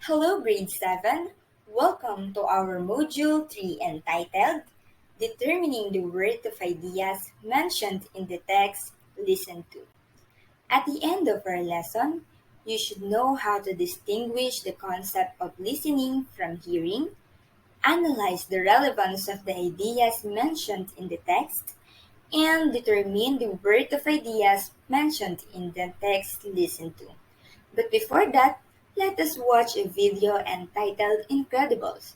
Hello, Grade 7. Welcome to our Module 3 entitled Determining the Worth of Ideas Mentioned in the Text Listened to. At the end of our lesson, you should know how to distinguish the concept of listening from hearing, analyze the relevance of the ideas mentioned in the text, and determine the worth of ideas mentioned in the text listened to. But before that, let us watch a video entitled Incredibles.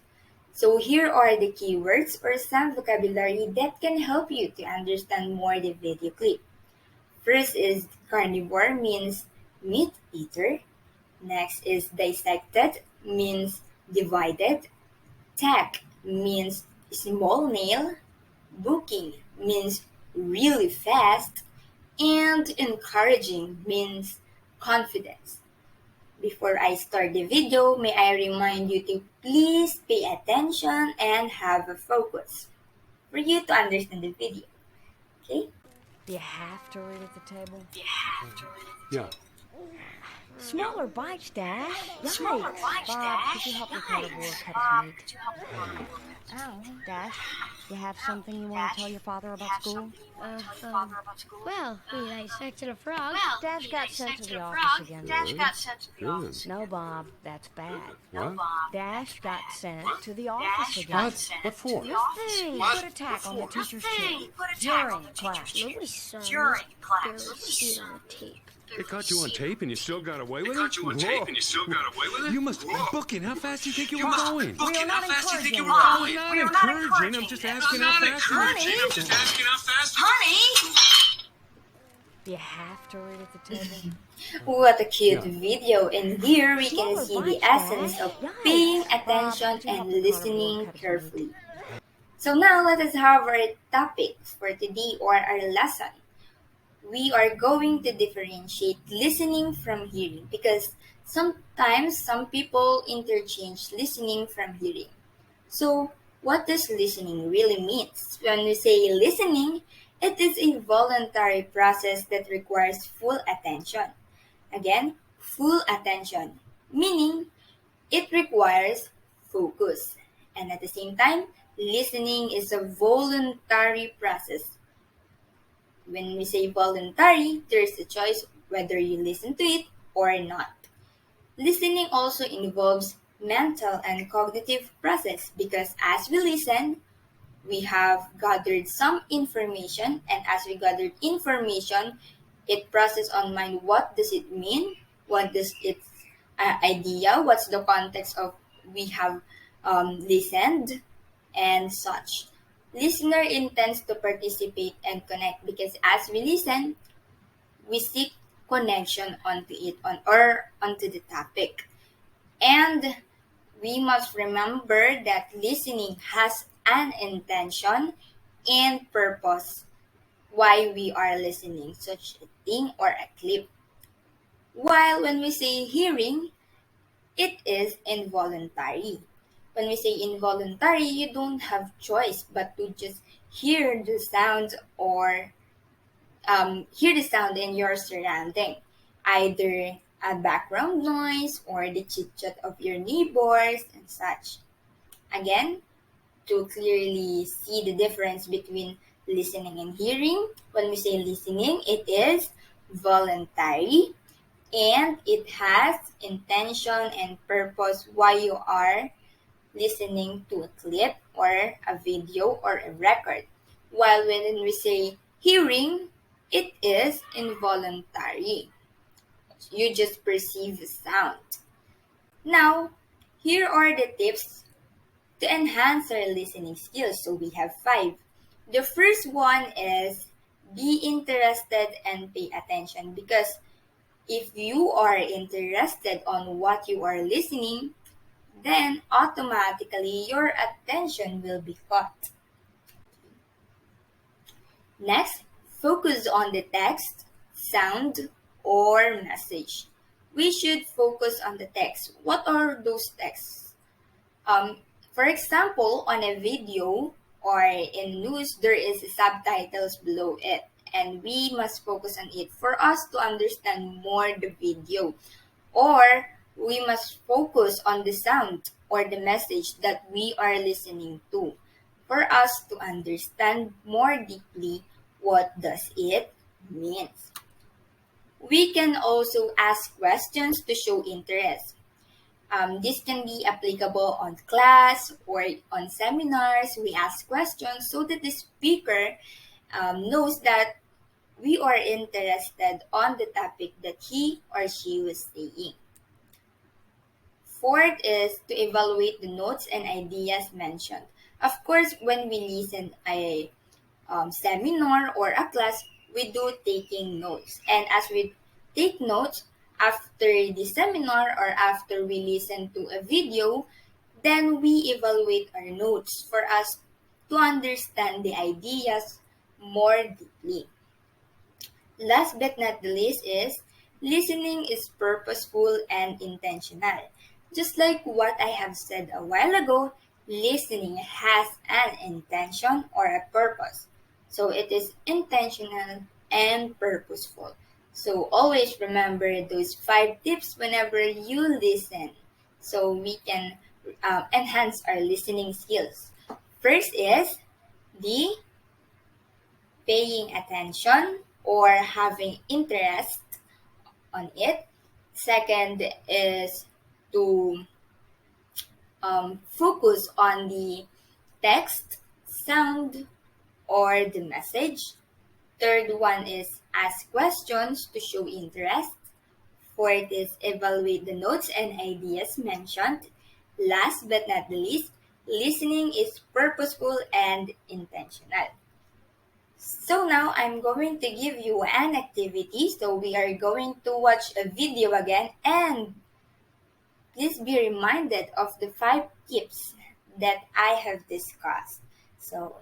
So here are the keywords or some vocabulary that can help you to understand more the video clip. First is carnivore means meat eater. Next is dissected means divided. Tack means small nail. Booking means really fast. And encouraging means confidence. Before I start the video, may I remind you to please pay attention and have a focus for you to understand the video. Okay? Do you have to read at the table? Yeah. Smaller bites, Dash. Smaller Yikes. bites, Bob, Dash. could you help me cut a board cut Bob, his meat? could you help me cut his meat? Ow. Dash, you have something you want to tell your father about school? Well, we dissected a frog. Dash got sent to the office frog. again. Dash got sent to the Good. office. No, Bob, that's bad. What? Dash got sent to the office Dash again. got sent What for? to the office. Thing, What? put a tack on the teacher's Thing, chair. put a tack During on the class. teacher's chair. Nobody's son During class. barely see it on the tape. They caught you on tape and you still got away with it? Caught you on tape and you still got away with it? You must be booking. How fast do you think you You were must be going? booking. We are not How fast do you think you were encouraging going? Not We are not encouraging. I'm just encouraging. asking I'm how not fast you were. encouraging. I'm just asking how fast. Honey! Do you have to read at the table? What a cute Yeah. video, and here we can Smaller see the bites, essence Dash. of Yikes. paying Bob, attention could you help and me cut a board listening cut his meat? carefully. So now let us have our topic for today or our lesson. We are going to differentiate listening from hearing because sometimes some people interchange listening from hearing. So, what does listening really mean? When we say listening, it is a voluntary process that requires full attention. Again, full attention, meaning it requires focus. And at the same time, listening is a voluntary process. When we say voluntary, there's a choice whether you listen to it or not. Listening also involves mental and cognitive process because as we listen, we have gathered some information, and as we gathered information, it processes on mind what does it mean, what does its idea, what's the context of we have listened, and such. Listener intends to participate and connect because as we listen, we seek connection onto it or onto the topic. And we must remember that listening has an intention and purpose why we are listening such a thing or a clip. While when we say hearing, it is involuntary. When we say involuntary, you don't have choice but to just hear the sound or hear the sound in your surrounding, either a background noise or the chit chat of your neighbors and such. Again, to clearly see the difference between listening and hearing, when we say listening, it is voluntary and it has intention and purpose why you are listening to a clip or a video or a record. While when we say hearing, it is involuntary. You just perceive the sound. Now, here are the tips to enhance our listening skills. So we have 5. The first one is be interested and pay attention because if you are interested on what you are listening, then automatically your attention will be caught. Next, focus on the text, sound, or message. We should focus on the text. What are those texts? For example, on a video or in news, there is subtitles below it, and we must focus on it for us to understand more the video. Or We must focus on the sound or the message that we are listening to for us to understand more deeply what does it means. We can also ask questions to show interest. This can be applicable on class or on seminars. We ask questions so that the speaker knows that we are interested on the topic that he or she was saying. Fourth is to evaluate the notes and ideas mentioned. Of course, when we listen a seminar or a class, we do taking notes. And as we take notes after the seminar or after we listen to a video, then we evaluate our notes for us to understand the ideas more deeply. Last but not the least is listening is purposeful and intentional. Just like what I have said a while ago, listening has an intention or a purpose. So it is intentional and purposeful. So always remember those 5 tips whenever you listen so we can enhance our listening skills. First is the paying attention or having interest on it. Second is to focus on the text, sound, or the message. Third one is ask questions to show interest. Fourth is evaluate the notes and ideas mentioned. Last but not the least, listening is purposeful and intentional. So now I'm going to give you an activity. So we are going to watch a video again, and please be reminded of the 5 tips that I have discussed. So,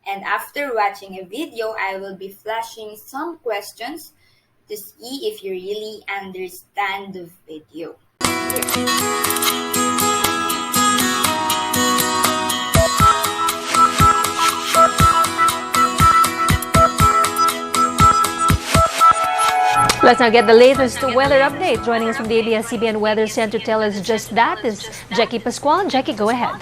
and after watching a video, I will be flashing some questions to see if you really understand the video. Let's now get the latest weather update. Joining us from the ABS-CBN Weather Center to tell us just that is Jackie Pascual. Jackie, go ahead.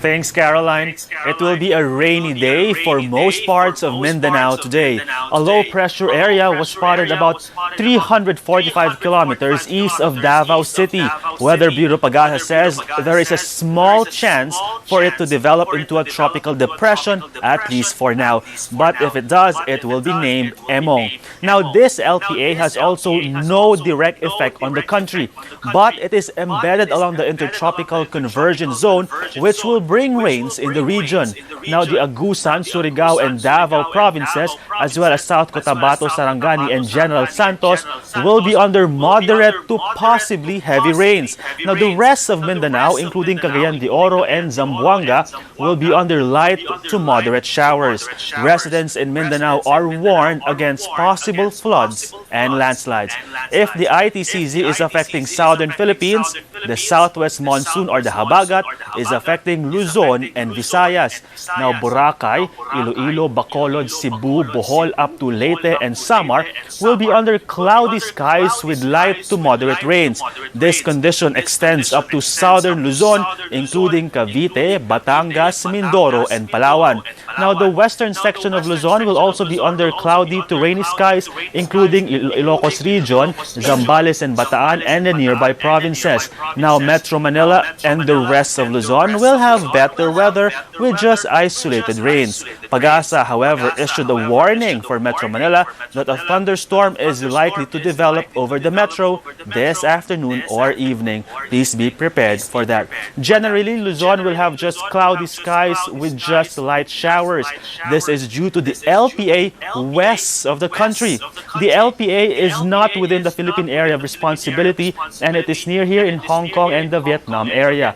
Thanks, Caroline. It will be a rainy day for most parts of Mindanao today. A low-pressure area was spotted about 345 kilometers east of Davao City. Weather Bureau Pagasa says there is a small chance for it to develop into a tropical depression, at least for now. But if it does, it will be named Emong. Now, this LPA has also no direct effect on the country, but it is embedded along the intertropical convergence zone, which will bring rains in the region. Now, the Agusan, Surigao, and Davao provinces, as well as South Cotabato, Sarangani, and General Santos, will be under moderate to possibly heavy rains. Now, the rest of Mindanao, including Cagayan de Oro and Zamboanga, will be under light to moderate showers. Residents in Mindanao are warned against possible floods and landslides. If the ITCZ is affecting southern Philippines, the southwest monsoon or the Habagat is affecting Luzon and Visayas. Now, Boracay, Iloilo, Bacolod, Cebu, Bohol up to Leyte and Samar will be under cloudy skies with light to moderate rains. This condition extends up to southern Luzon, including Cavite, Batangas, Mindoro, and Palawan. Now, the western section of Luzon will also be under cloudy to rainy skies, including Ilocos region, Zambales and Bataan, and the nearby provinces. Now, Metro Manila and the rest of Luzon will have better weather with just isolated rains. Pagasa, however, issued a warning for Metro Manila that a thunderstorm is likely to develop over the metro this afternoon or evening. Please be prepared for that. Generally, Luzon will have just cloudy skies with just light showers. This is due to the LPA west of the country. The LPA is not within the Philippine area of responsibility, and it is near here in Hong Kong and the Vietnam area.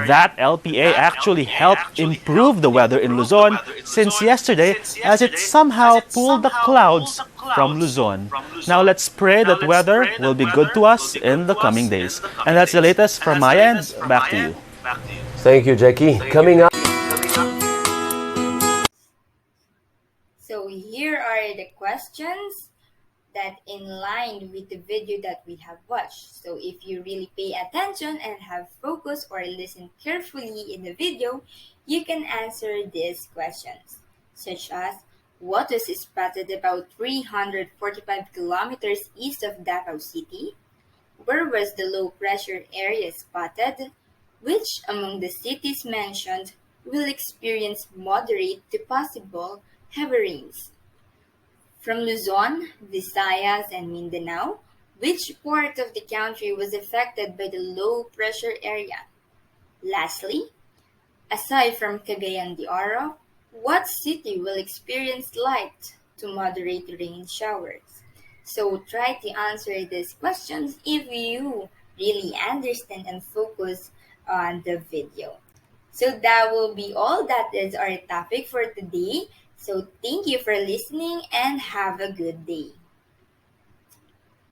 That LPA actually helped improve the weather in Luzon since yesterday, as it somehow pulled the clouds from Luzon. Now let's pray that weather will be good to us in the coming days. And that's the latest from my end. Back to you. Thank you, Jackie. Coming up. So here are the questions that in line with the video that we have watched. So if you really pay attention and have focus or listen carefully in the video, you can answer these questions, such as what was spotted about 345 kilometers east of Davao City? Where was the low pressure area spotted? Which among the cities mentioned will experience moderate to possible heavy rains? From Luzon, Visayas, and Mindanao, which part of the country was affected by the low pressure area? Lastly, aside from Cagayan de Oro, what city will experience light to moderate rain showers? So try to answer these questions if you really understand and focus on the video. So that will be all. That is our topic for today. So thank you for listening and have a good day.